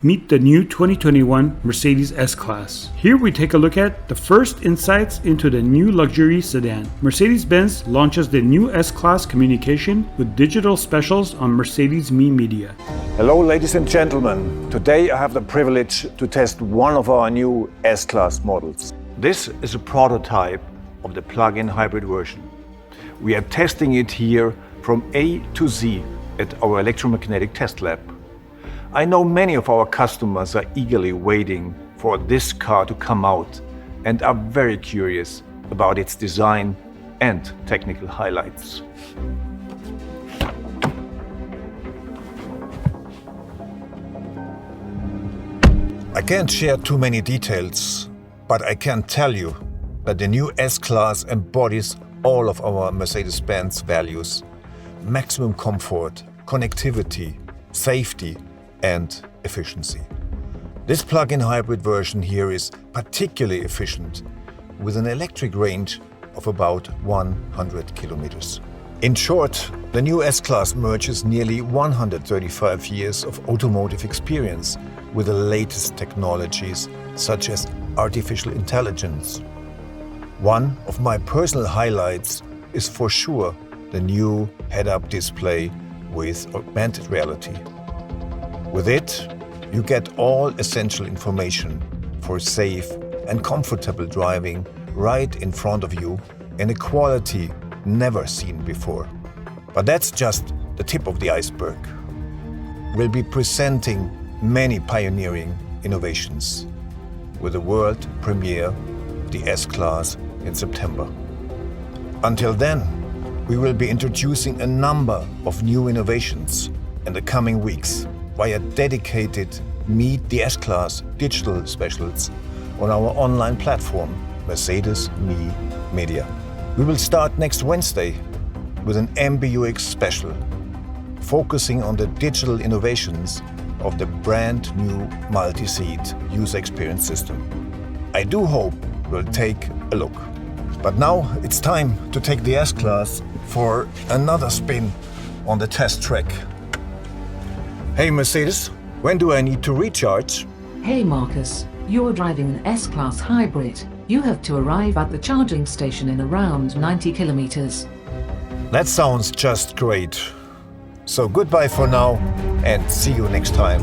Meet the new 2021 Mercedes S-Class. Here we take a look at the first insights into the new luxury sedan. Mercedes-Benz launches the new S-Class communication with digital specials on Mercedes Me Media. Hello ladies and gentlemen. Today I have the privilege to test one of our new S-Class models. This is a prototype of the plug-in hybrid version. We are testing it here from A to Z at our electromagnetic test lab. I know many of our customers are eagerly waiting for this car to come out and are very curious about its design and technical highlights. I can't share too many details, but I can tell you that the new S-Class embodies all of our Mercedes-Benz values: maximum comfort, connectivity, safety, and efficiency. This plug-in hybrid version here is particularly efficient, with an electric range of about 100 kilometers. In short, the new S-Class merges nearly 135 years of automotive experience with the latest technologies such as artificial intelligence. One of my personal highlights is for sure the new head-up display with augmented reality. With it, you get all essential information for safe and comfortable driving right in front of you in a quality never seen before. But that's just the tip of the iceberg. We'll be presenting many pioneering innovations with the world premiere of the S-Class in September. Until then, we will be introducing a number of new innovations in the coming weeks via dedicated Meet the S-Class digital specials on our online platform, Mercedes Me Media. We will start next Wednesday with an MBUX special, focusing on the digital innovations of the brand new multi-seat user experience system. I do hope you'll take a look. But now it's time to take the S-Class for another spin on the test track. Hey Mercedes, when do I need to recharge? Hey Markus, you're driving an S-Class hybrid. You have to arrive at the charging station in around 90 kilometers. That sounds just great. So goodbye for now and see you next time.